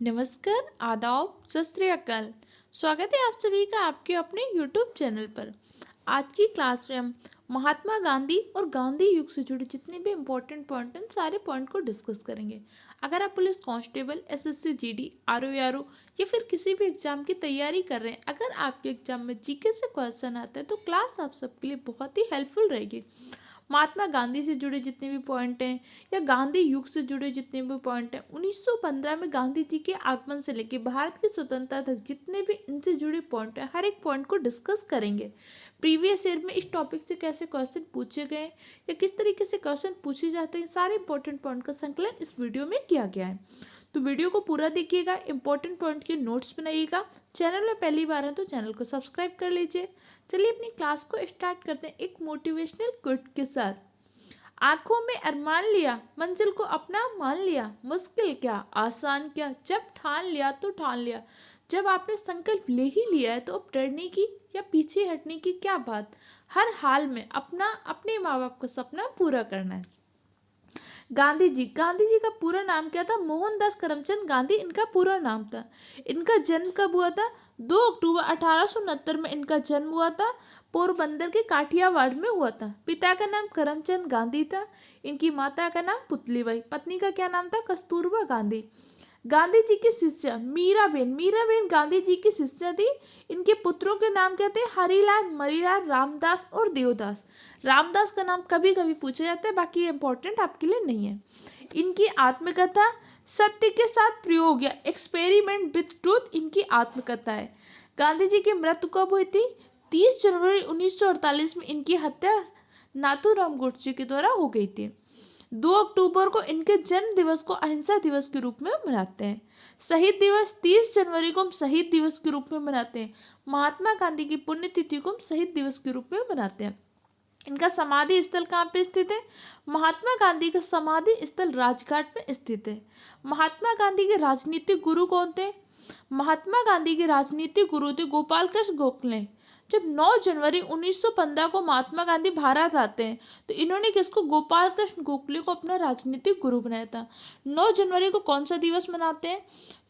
नमस्कार, आदाब, सत श्री अकाल। स्वागत है आप सभी का आपके अपने YouTube चैनल पर। आज की क्लास में हम महात्मा गांधी और गांधी युग से जुड़े जितने भी इम्पोर्टेंट पॉइंट हैं सारे पॉइंट को डिस्कस करेंगे। अगर आप police constable, SSC, GD, RO या फिर किसी भी एग्जाम की तैयारी कर रहे हैं, अगर आपके एग्जाम में जीके से क्वेश्चन आता है तो क्लास आप सबके लिए बहुत ही हेल्पफुल रहेगी। महात्मा गांधी से जुड़े जितने भी पॉइंट हैं या गांधी युग से जुड़े जितने भी पॉइंट हैं, 1915 में गांधी जी के आगमन से लेकर भारत की स्वतंत्रता तक जितने भी इनसे जुड़े पॉइंट हैं, हर एक पॉइंट को डिस्कस करेंगे। प्रीवियस ईयर में इस टॉपिक से कैसे क्वेश्चन पूछे गए या किस तरीके से क्वेश्चन पूछे जाते हैं, सारे इंपॉर्टेंट पॉइंट का संकलन इस वीडियो में किया गया है। तो वीडियो को पूरा देखिएगा, इंपॉर्टेंट पॉइंट के नोट्स बनाइएगा। चैनल में पहली बार है तो चैनल को सब्सक्राइब कर लीजिए। चलिए अपनी क्लास को स्टार्ट करते हैं एक मोटिवेशनल कोट के साथ। आंखों में अरमान लिया, मंजिल को अपना मान लिया, मुश्किल क्या आसान क्या, जब ठान लिया तो ठान लिया। जब आपने संकल्प ले ही लिया है तो अब डरने की या पीछे हटने की क्या बात। हर हाल में अपने माँ बाप का सपना पूरा करना है। गांधी जी का पूरा नाम क्या था? मोहनदास करमचंद गांधी इनका पूरा नाम था। इनका जन्म कब हुआ था? 2 अक्टूबर 1869 में इनका जन्म हुआ था। पोरबंदर के काठियावाड़ में हुआ था। पिता का नाम करमचंद गांधी था। इनकी माता का नाम पुतलीबाई, पत्नी का क्या नाम था? कस्तूरबा गांधी। गांधी जी की शिष्या मीराबेन गांधी जी की शिष्या थी। इनके पुत्रों के नाम क्या थे? हरिलाल, मणिलाल, रामदास और देवदास। रामदास का नाम कभी कभी पूछा जाता है, बाकी इंपॉर्टेंट आपके लिए नहीं है। इनकी आत्मकथा सत्य के साथ प्रयोग या एक्सपेरिमेंट विथ ट्रूथ इनकी आत्मकथा है। गांधी जी की मृत्यु कब हुई थी? 30 जनवरी 1948 में इनकी हत्या नाथूराम गोडसे के द्वारा हो गई थी। 2 अक्टूबर को इनके जन्म दिवस को अहिंसा दिवस के रूप में मनाते हैं। शहीद दिवस 30 जनवरी को हम शहीद दिवस के रूप में मनाते हैं। महात्मा गांधी की पुण्यतिथि को हम शहीद दिवस के रूप में मनाते हैं। इनका समाधि स्थल कहाँ पे स्थित है? महात्मा गांधी का समाधि स्थल राजघाट में स्थित है। महात्मा गांधी के राजनीतिक गुरु कौन थे? महात्मा गांधी के राजनीतिक गुरु थे गोपाल कृष्ण गोखले। जब 9 जनवरी 1915 को महात्मा गांधी भारत आते हैं तो इन्होंने किसको? गोपाल कृष्ण गोखले को अपना राजनीतिक गुरु बनाया था। 9 जनवरी को कौन सा दिवस मनाते हैं?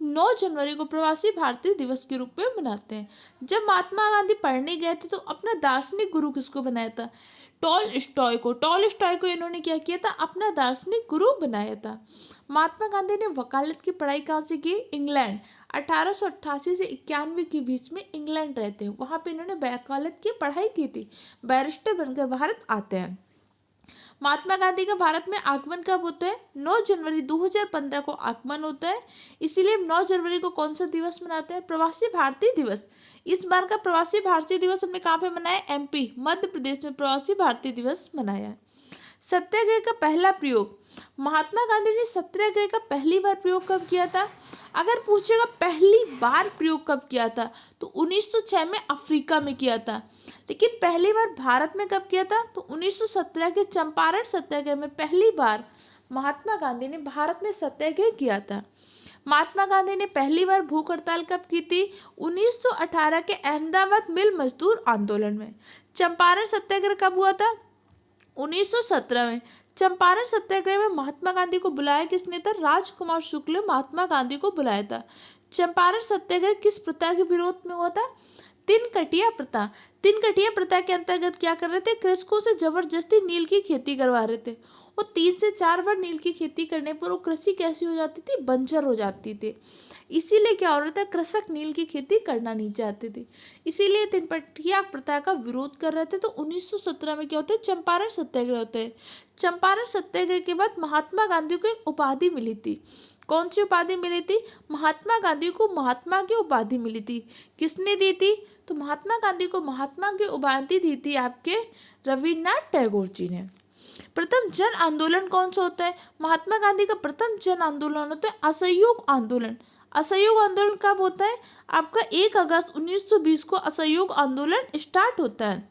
9 जनवरी को प्रवासी भारतीय दिवस के रूप में मनाते हैं। जब महात्मा गांधी पढ़ने गए थे तो अपना दार्शनिक गुरु किसको बनाया था? टॉलस्टॉय को इन्होंने क्या किया था? अपना दार्शनिक गुरु बनाया था। महात्मा गांधी ने वकालत की पढ़ाई कहाँ से की? इंग्लैंड। 1888 से 91 के बीच में इंग्लैंड रहते हैं, वहां पे इन्होंने वकालत की पढ़ाई की थी। बैरिस्टर बनकर भारत आते हैं। महात्मा गांधी का भारत में आगमन कब होता है? 9 जनवरी 2015 को आगमन होता है। इसीलिए 9 जनवरी को कौन सा दिवस मनाते हैं? प्रवासी भारतीय दिवस। इस बार का प्रवासी भारतीय दिवस हमने कहाँ पे मनाया? एमपी, मध्य प्रदेश में प्रवासी भारतीय दिवस मनाया है। सत्याग्रह का पहला प्रयोग। महात्मा गांधी ने सत्याग्रह का पहली बार प्रयोग कब किया था? अगर पूछेगा पहली बार प्रयोग कब किया था तो 1906 में अफ्रीका में किया था। लेकिन पहली बार भारत में कब किया था? तो 1917 के चंपारण सत्याग्रह में पहली बार महात्मा गांधी ने भारत में सत्याग्रह किया था। महात्मा गांधी ने पहली बार भूख हड़ताल कब की थी? 1918 के अहमदाबाद मिल मजदूर आंदोलन में। चंपारण सत्याग्रह कब हुआ था? 1917 में। चंपारण सत्याग्रह में महात्मा गांधी को बुलाया किसने था? राजकुमार शुक्ल ने महात्मा गांधी को बुलाया था। चंपारण सत्याग्रह किस प्रथा के विरोध में हुआ था? तिनकटिया प्रथा। तिनकटिया प्रथा के अंतर्गत क्या कर रहे थे? कृषकों से जबरदस्ती नील की खेती करवा रहे थे। वो 3 से 4 बार नील की खेती करने पर वो कृषि कैसी हो जाती थी? बंजर हो जाती थी। इसीलिए क्या हो रहा था? कृषक नील की खेती करना नहीं चाहते थे, इसीलिए तिनपटिया प्रथा का विरोध कर रहे थे। तो 1917 में क्या होता है? चंपारण सत्याग्रह होता है। चंपारण सत्याग्रह के बाद महात्मा गांधी को एक उपाधि मिली थी। कौन सी उपाधि मिली थी? महात्मा गांधी को महात्मा की उपाधि मिली थी। किसने दी थी? तो महात्मा गांधी को महात्मा की उपाधि दी थी आपके रविन्द्रनाथ टैगोर जी ने। प्रथम जन आंदोलन कौन सा होता है? महात्मा गांधी का प्रथम जन आंदोलन होता है असहयोग आंदोलन। असहयोग आंदोलन कब होता है? आपका 1 अगस्त 1920 को असहयोग आंदोलन स्टार्ट होता है।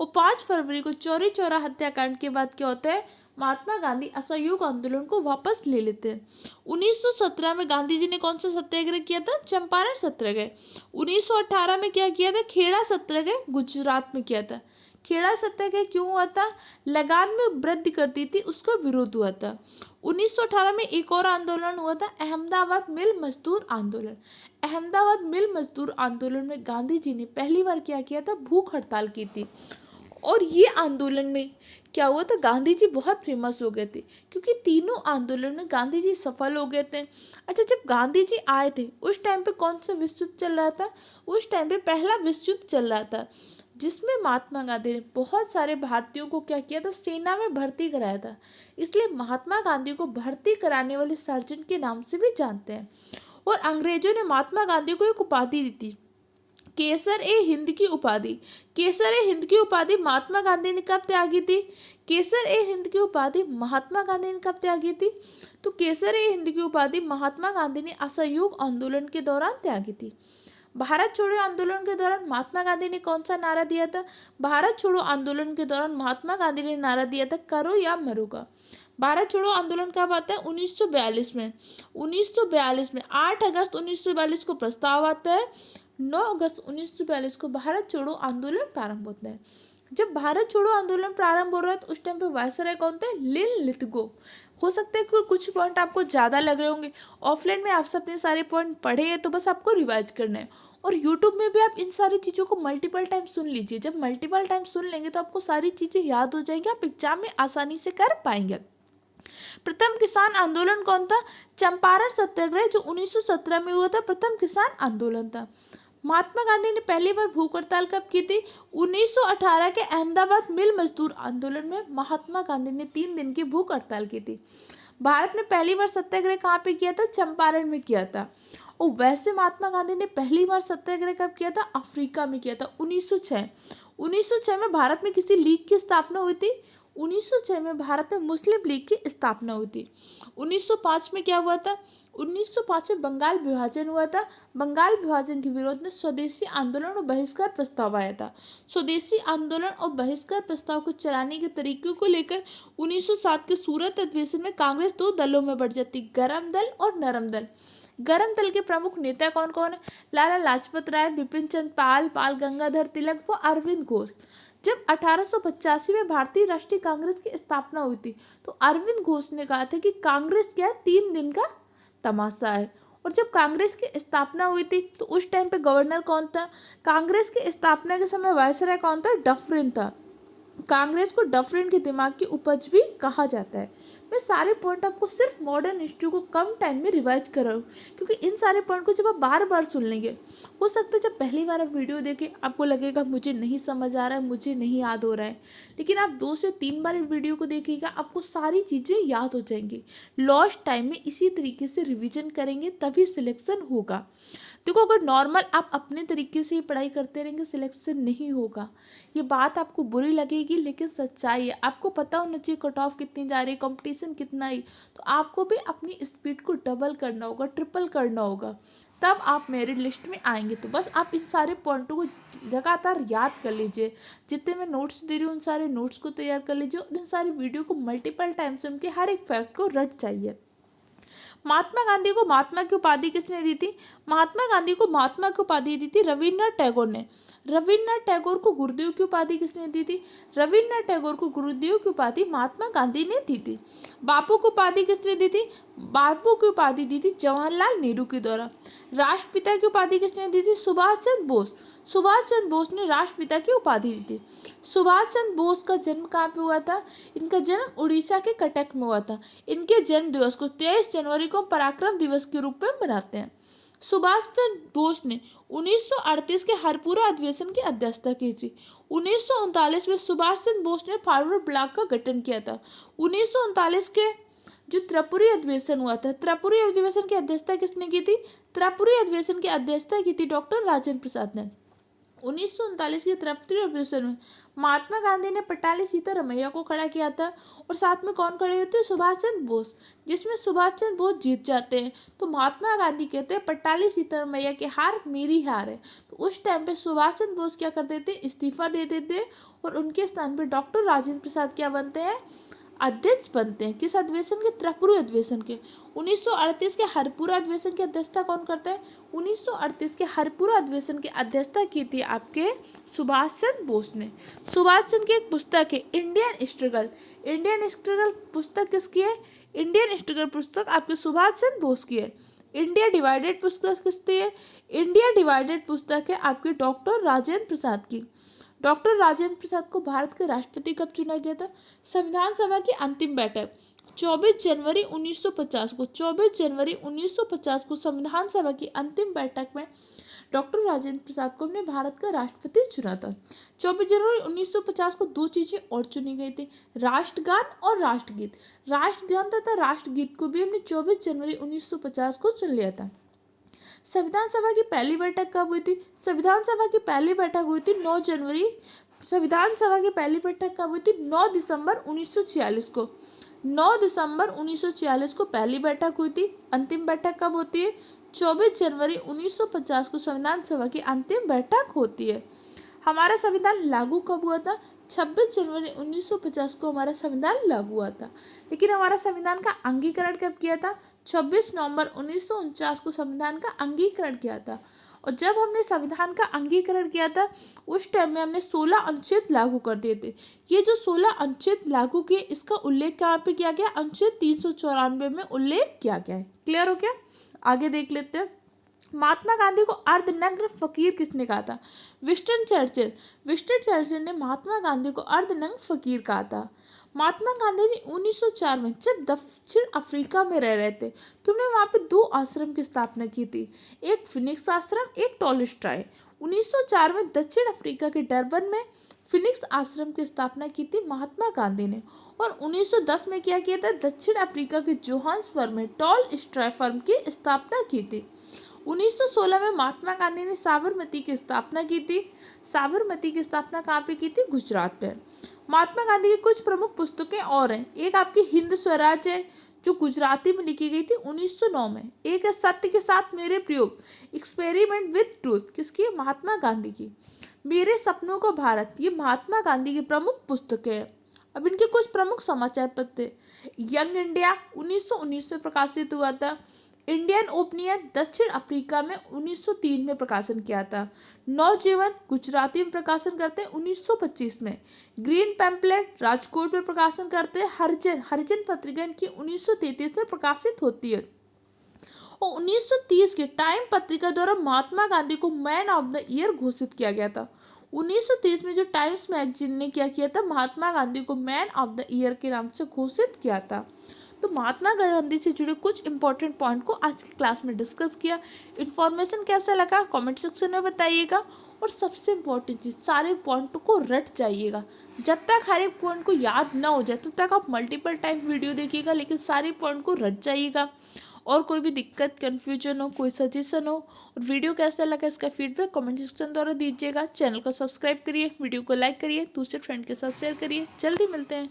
और 5 फरवरी को चौरी चौरा हत्याकांड के बाद क्या होता है? महात्मा गांधी असहयोग आंदोलन को वापस ले लेते हैं। 1917 में गांधी जी ने कौन सा सत्याग्रह किया था? चंपारण सत्याग्रह। 1918 में क्या किया था? खेड़ा सत्याग्रह गुजरात में किया था। खेड़ा सत्याग्रह क्यों हुआ था? लगान में वृद्धि करती थी, उसका विरोध हुआ था। 1918 में एक और आंदोलन हुआ था, अहमदाबाद मिल मजदूर आंदोलन। अहमदाबाद मिल मजदूर आंदोलन में गांधी जी ने पहली बार क्या किया था? भूख हड़ताल की थी। और ये आंदोलन में क्या हुआ था? गांधी जी बहुत फेमस हो गए थे, क्योंकि तीनों आंदोलन में गांधी जी सफल हो गए थे। अच्छा, जब गांधी जी आए थे उस टाइम पे कौन सा विश्व युद्ध चल रहा था? उस टाइम पे पहला विश्व युद्ध चल रहा था, जिसमें महात्मा गांधी ने बहुत सारे भारतीयों को क्या किया था? सेना में भर्ती कराया था। इसलिए महात्मा गांधी को भर्ती कराने वाले सर्जन के नाम से भी जानते हैं। और अंग्रेजों ने महात्मा गांधी को एक उपाधि दी थी, केसर ए हिंद की उपाधि। केसर ए हिंद की उपाधि महात्मा गांधी ने कब त्यागी थी? केसर ए हिंद की उपाधि महात्मा गांधी ने कब त्यागी थी? तो केसर ए हिंद की उपाधि महात्मा गांधी ने असहयोग आंदोलन के दौरान त्यागी थी। भारत छोड़ो आंदोलन के दौरान महात्मा गांधी ने कौन सा नारा दिया था? भारत छोड़ो आंदोलन के दौरान महात्मा गांधी ने नारा दिया था, करो या मरो का। भारत छोड़ो आंदोलन कब आता है? 1942 में। 1942 में 8 अगस्त 1942 को प्रस्ताव आता है, 9 अगस्त 1942 को भारत छोड़ो आंदोलन प्रारंभ होता है। जब भारत छोड़ो आंदोलन प्रारंभ हो रहा है तो उस टाइम पे वायसराय कौन थे? लिन लिथगो। हो सकता है कि कुछ पॉइंट आपको ज़्यादा लग रहे होंगे, ऑफलाइन में आपसे अपने सारे पॉइंट पढ़े हैं तो बस आपको रिवाइज करना है। और यूट्यूब में भी आप इन सारी चीज़ों को मल्टीपल टाइम सुन लीजिए। जब मल्टीपल टाइम सुन लेंगे तो आपको सारी चीज़ें याद हो जाएंगी, आप एग्जाम में आसानी से कर पाएंगे। प्रथम किसान आंदोलन कौन था? चंपारण सत्याग्रह, जो 1917 में हुआ था, प्रथम किसान आंदोलन था। महात्मा गांधी ने पहली बार भूख हड़ताल कब की थी? 1918 के अहमदाबाद मिल मजदूर आंदोलन में महात्मा गांधी ने 3 दिन की भूख हड़ताल की थी। भारत ने पहली बार सत्याग्रह कहाँ पे किया था? चंपारण में किया था। और वैसे महात्मा गांधी ने पहली बार सत्याग्रह कब किया था? अफ्रीका में किया था, 1906। 1906 में भारत में किसी लीग की स्थापना हुई थी? 1906 में भारत में मुस्लिम लीग की स्थापना हुई थी। 1905 में क्या हुआ था? 1905 में बंगाल विभाजन हुआ था। बंगाल विभाजन के विरोध में स्वदेशी आंदोलन और बहिष्कार प्रस्ताव आया था। स्वदेशी आंदोलन और बहिष्कार प्रस्ताव को चलाने के तरीकों को लेकर 1907 के सूरत अधिवेशन में कांग्रेस 2 दलों में बढ़ जाती, गरम दल और नरम दल। गरम दल के प्रमुख नेता कौन कौन है? लाला लाजपत राय, बिपिन चंद्र पाल, बाल गंगाधर तिलक व अरविंद घोष। जब 1885 में भारतीय राष्ट्रीय कांग्रेस की स्थापना हुई थी तो अरविंद घोष ने कहा था कि कांग्रेस क्या है? 3 दिन का तमाशा है। और जब कांग्रेस की स्थापना हुई थी तो उस टाइम पे गवर्नर कौन था? कांग्रेस की स्थापना के समय वायसराय कौन था? डफरिन था। कांग्रेस को डफरिन के दिमाग की उपज भी कहा जाता है। मैं सारे पॉइंट आपको सिर्फ मॉडर्न हिस्ट्री को कम टाइम में रिवाइज कर रहा हूँ, क्योंकि इन सारे पॉइंट को जब आप बार बार सुन लेंगे, हो सकता है जब पहली बार आप वीडियो देखें आपको लगेगा मुझे नहीं समझ आ रहा है, मुझे नहीं याद हो रहा है, लेकिन आप 2 से 3 बार वीडियो को देखिएगा, आपको सारी चीज़ें याद हो जाएंगी। लॉस्ट टाइम में इसी तरीके से रिविजन करेंगे तभी सिलेक्शन होगा। देखो, अगर नॉर्मल आप अपने तरीके से ही पढ़ाई करते रहेंगे सिलेक्शन नहीं होगा। ये बात आपको बुरी लगेगी लेकिन सच्चाई है। आपको पता होना चाहिए कट ऑफ कितनी जा रही है, कंपटीशन कितना है, तो आपको भी अपनी स्पीड को डबल करना होगा, ट्रिपल करना होगा, तब आप मेरिट लिस्ट में आएंगे। तो बस आप इन सारे पॉइंटों को लगातार याद कर लीजिए। जितने मैं नोट्स दे रही हूँ उन सारे नोट्स को तैयार कर लीजिए और इन सारी वीडियो को मल्टीपल टाइम से उनके हर एक फैक्ट को रट जाइए। महात्मा गांधी को महात्मा की उपाधि किसने दी थी? महात्मा गांधी को महात्मा की उपाधि दी थी रविन्द्रनाथ टैगोर ने। रविन्द्रनाथ टैगोर को गुरुदेव की उपाधि किसने दी थी? रविन्द्रनाथ टैगोर को गुरुदेव की उपाधि महात्मा गांधी ने दी थी। बापू को उपाधि किसने दी थी? बापू की उपाधि दी थी जवाहरलाल नेहरू के द्वारा। राष्ट्रपिता की उपाधि किसने दी थी? सुभाष चंद्र बोस। सुभाष चंद्र बोस ने राष्ट्रपिता की उपाधि दी थी। सुभाष चंद्र बोस का जन्म कहाँ पे हुआ था? इनका जन्म उड़ीसा के कटक में हुआ था। इनके जन्म दिवस को 23 जनवरी को पराक्रम दिवस के रूप में मनाते हैं। सुभाष चंद्र बोस ने 1938 के हरपुरा अधिवेशन की अध्यक्षता की थी। 1939 में सुभाष चंद्र बोस ने फॉरवर्ड ब्लॉक का गठन किया था। 1939 के जो त्रिपुरी अधिवेशन हुआ था, त्रिपुरी अधिवेशन की अध्यक्षता किसने की थी? त्रिपुरी अधिवेशन की अध्यक्षता की थी डॉक्टर राजेंद्र प्रसाद ने। 1939 के त्रिपुरी अधिवेशन में महात्मा गांधी ने पटाली सीतारमैया को खड़ा किया था और साथ में कौन खड़े होते हैं? सुभाष चंद्र बोस। जिसमें सुभाष चंद्र बोस जीत जाते हैं तो महात्मा गांधी कहते हैं पटाली सीतारमैया की हार मेरी हार है। तो उस टाइम पे सुभाष चंद्र बोस क्या कर देते हैं? इस्तीफा दे देते हैं और उनके स्थान पर डॉक्टर राजेंद्र प्रसाद क्या बनते हैं? अध्यक्ष बनते हैं। किस अधिवेशन के? त्रिपुरा अधिवेशन के। 1938 के हरिपुरा अधिवेशन की अध्यक्षता कौन करता है? 1938 के हरिपुरा अधिवेशन की अध्यक्षता की थी आपके सुभाष चंद्र बोस ने। सुभाष चंद्र की एक पुस्तक है इंडियन स्ट्रगल। इंडियन स्ट्रगल पुस्तक किसकी है? इंडियन स्ट्रगल पुस्तक आपके सुभाष चंद्र बोस की है। इंडिया डिवाइडेड पुस्तक किसकी है? इंडिया डिवाइडेड पुस्तक है आपके डॉक्टर राजेंद्र प्रसाद की। डॉक्टर राजेंद्र प्रसाद को भारत के राष्ट्रपति कब चुना गया था? संविधान सभा की अंतिम बैठक 24 जनवरी 1950 को 24 जनवरी 1950 को संविधान सभा की अंतिम बैठक में डॉक्टर राजेंद्र प्रसाद को हमने भारत का राष्ट्रपति चुना था। 24 जनवरी 1950 को दो चीजें और चुनी गई थी, राष्ट्रगान और राष्ट्रगीत। राष्ट्रगान तथा राष्ट्रगीत को भी हमने 24 जनवरी 1950 को चुन लिया था। संविधान सभा की पहली बैठक कब हुई थी? संविधान सभा की पहली बैठक हुई थी 9 जनवरी। संविधान सभा की पहली बैठक कब हुई थी? 9 दिसंबर 1946 को। 9 दिसंबर 1946 को पहली बैठक हुई थी। अंतिम बैठक कब होती है? 24 जनवरी 1950 को संविधान सभा की अंतिम बैठक होती है। हमारा संविधान लागू कब हुआ था? 26 जनवरी 1950 को हमारा संविधान लागू हुआ था। लेकिन हमारा संविधान का अंगीकरण कब किया था? 26 नवंबर 1949 को संविधान का अंगीकरण किया था। और जब हमने संविधान का अंगीकरण किया था उस टाइम में हमने 16 अनुच्छेद लागू कर दिए थे। ये जो 16 अनुच्छेद लागू किए इसका उल्लेख कहाँ पे किया गया? अनुच्छेद 394 में उल्लेख किया गया है। क्लियर हो गया? आगे देख लेते हैं। महात्मा गांधी को अर्धनग्न फकीर किसने कहा था? Winston Churchill. विंस्टन चर्चिल ने महात्मा गांधी को अर्धनग्न फकीर कहा था। महात्मा गांधी ने 1904 में जब दक्षिण अफ्रीका में रह रहे थे तो उन्होंने वहाँ पे दो आश्रम की स्थापना की थी, एक फिनिक्स आश्रम, एक टॉलस्टॉय। 1904 में दक्षिण अफ्रीका के डरबन में फिनिक्स आश्रम की स्थापना की थी महात्मा गांधी ने। और 1910 में क्या किया था? दक्षिण अफ्रीका के जोहान्सबर्ग में टॉलस्टॉय फर्म की स्थापना की थी। 1916 में महात्मा गांधी ने साबरमती की स्थापना की थी। साबरमती की स्थापना कहाँ पे की थी? गुजरात में। महात्मा गांधी की कुछ प्रमुख पुस्तकें और हैं। एक आपकी हिंद स्वराज है जो गुजराती में लिखी गई थी 1909 में। एक है सत्य के साथ मेरे प्रयोग, एक्सपेरिमेंट विद ट्रूथ, किसकी है? महात्मा गांधी की। मेरे सपनों को भारत, ये महात्मा गांधी की प्रमुख पुस्तकें हैं। अब इनके कुछ प्रमुख समाचार पत्र। यंग इंडिया 1919 में प्रकाशित हुआ था। इंडियन ओपिनियन दक्षिण अफ्रीका में 1903 में प्रकाशन किया था। नवजीवन गुजराती में प्रकाशन करते हैं 1925 में। ग्रीन पैम्पलेट राजकोट में प्रकाशन करते हैं। हरिजन हरिजन पत्रिका इनकी 1933 में प्रकाशित होती है। और 1930 के टाइम पत्रिका द्वारा महात्मा गांधी को मैन ऑफ द ईयर घोषित किया गया था। 1930 में जो टाइम्स मैगजीन ने क्या किया था? महात्मा गांधी को मैन ऑफ द ईयर के नाम से घोषित किया था। तो महात्मा गांधी से जुड़े कुछ इंपॉर्टेंट पॉइंट को आज की क्लास में डिस्कस किया। इन्फॉर्मेशन कैसा लगा कमेंट सेक्शन में बताइएगा। और सबसे इम्पोर्टेंट चीज़, सारे पॉइंट को रट जाइएगा। जब तक हर एक पॉइंट को याद ना हो जाए तब तक आप मल्टीपल टाइम वीडियो देखिएगा, लेकिन सारे पॉइंट को रट जाइएगा। और कोई भी दिक्कत, कन्फ्यूजन हो, कोई सजेशन हो और वीडियो कैसा लगा इसका फीडबैक कमेंट सेक्शन द्वारा दीजिएगा। चैनल को सब्सक्राइब करिए, वीडियो को लाइक करिए, दूसरे फ्रेंड के साथ शेयर करिए। जल्दी मिलते हैं।